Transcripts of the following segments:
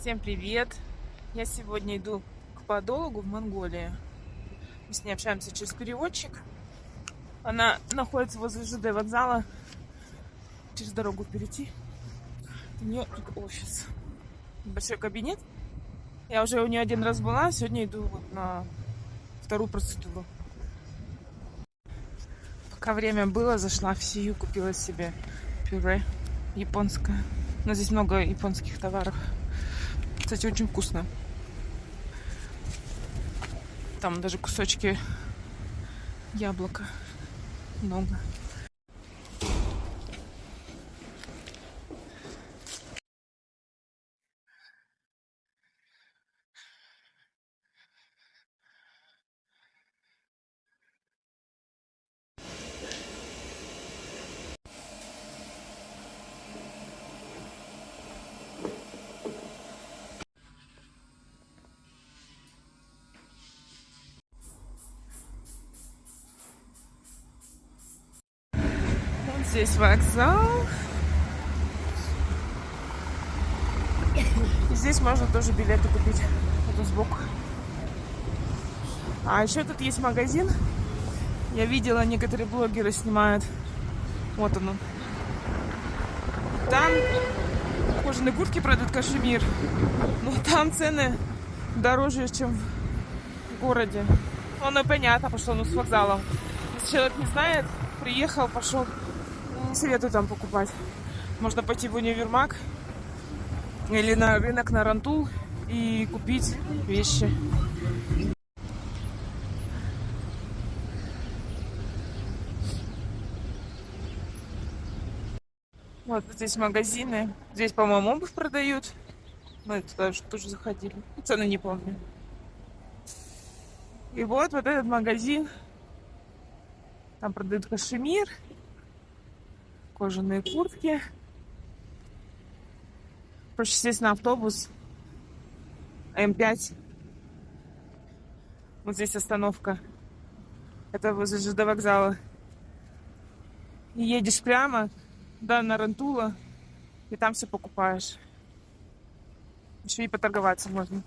Всем привет! Я сегодня иду к подологу в Монголии. Мы с ней общаемся через переводчик. Она находится возле ЖД вокзала. Через дорогу перейти. У нее тут офис. Большой кабинет. Я уже у нее один раз была. Сегодня иду вот на вторую процедуру. Пока время было, зашла в Сию, купила себе пюре японское. Но здесь много японских товаров. Кстати, очень вкусно. Там даже кусочки яблока много. Вот здесь вокзал. И здесь можно тоже билеты купить. Вот сбоку. А еще тут есть магазин. Я видела, некоторые блогеры снимают. Вот он. Там кожаные куртки продают, кашемир. Но там цены дороже, чем в городе. Ну, понятно, пошел с вокзалом. Если человек не знает, приехал, пошел. Не советую там покупать. Можно пойти в универмаг или на рынок, на Рантул и купить вещи. Вот здесь магазины. Здесь, по-моему, обувь продают. Мы туда тоже заходили. Цены не помню. И вот этот магазин. Там продают кашемир, кожаные куртки. Проще сесть на автобус М5. Вот здесь остановка. Это возле ЖД вокзала. И едешь прямо, да, на Рантула, и там все покупаешь. Еще и поторговаться можно.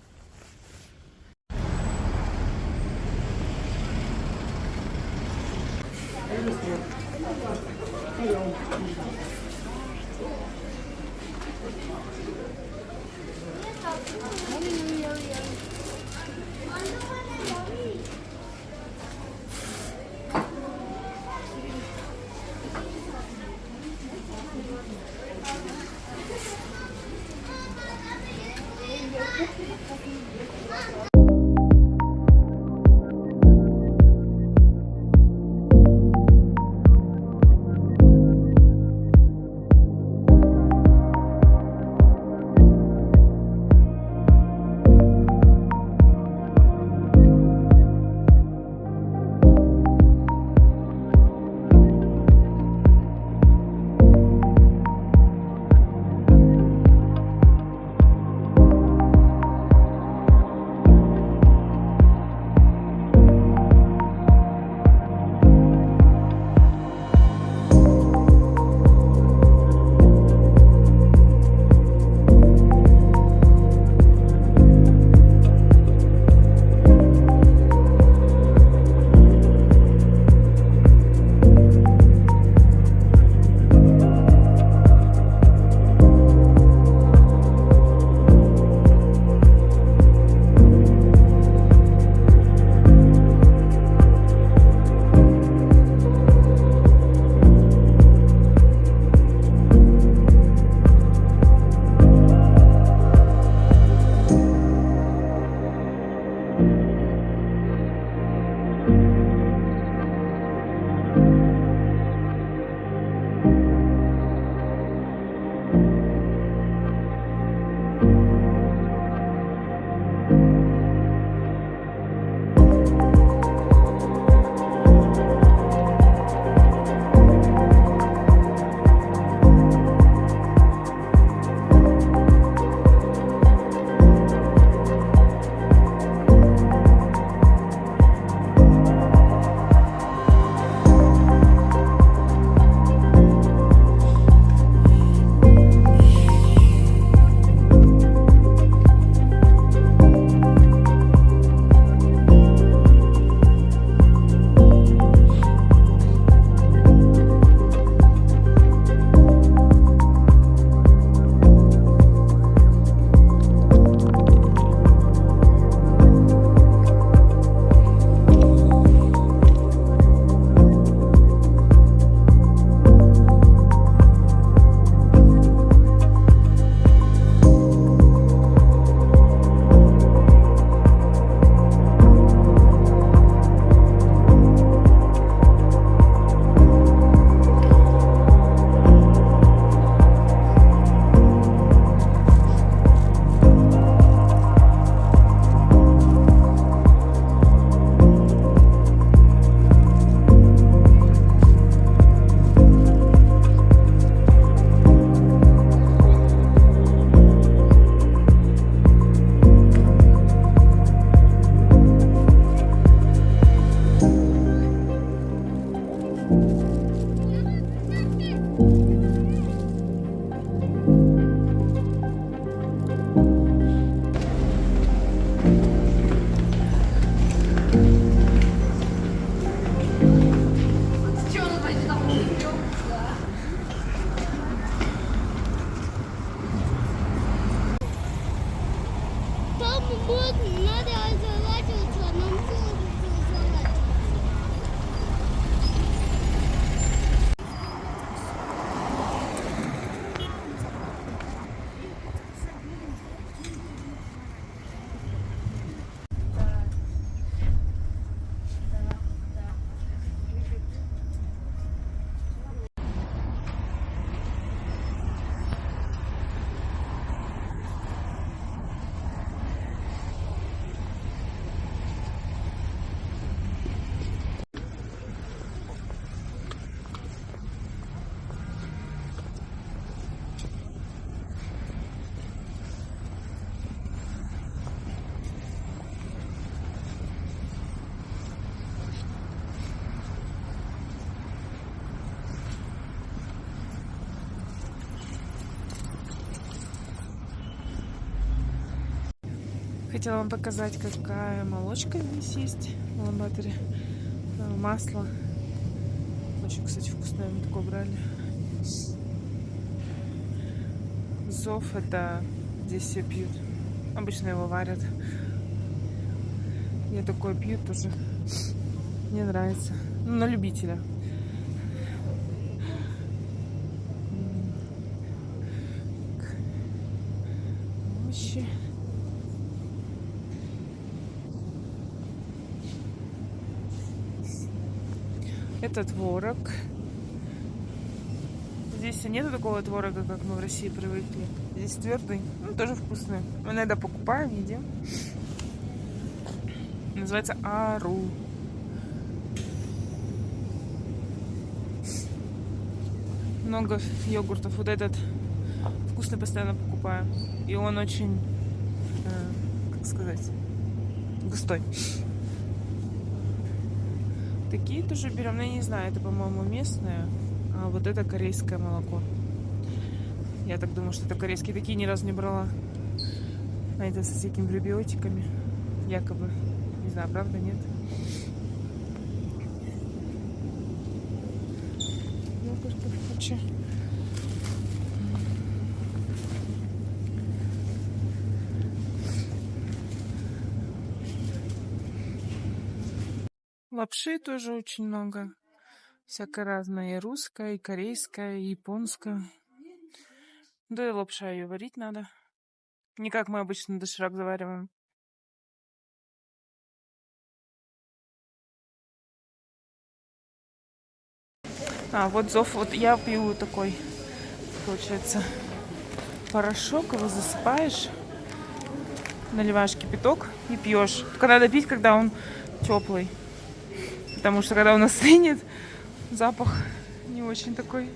хотела вам показать, какая молочка здесь есть в Ламбаторе. Масло. Очень, кстати, вкусное. Мы такое брали. Зов это здесь все пьют. Обычно его варят. Я такое пью тоже. Мне нравится. Ну, на любителя. Овощи. Это творог. Здесь нету такого творога, как мы в России привыкли. Здесь твердый, ну тоже вкусный. Мы иногда покупаем, едим. Называется Ару. Много йогуртов. Вот этот вкусный постоянно покупаю. И он очень, как сказать, густой. Такие тоже берем, но я не знаю, это, по-моему, местное, а вот это корейское молоко. Я так думаю, что это корейские. Такие ни разу не брала. А это со всякими пребиотиками. Якобы. Не знаю, правда, нет. Йогуртов куча. Лапши тоже очень много. Всякое разное. И русская, и корейская, и японская. Да и лапша ее варить надо. Не как мы обычно доширак завариваем. А, вот зов. Вот я пью такой, получается, порошок. Его засыпаешь, наливаешь кипяток и пьешь. Только надо пить, когда он теплый. Потому что когда он остынет, запах не очень такой.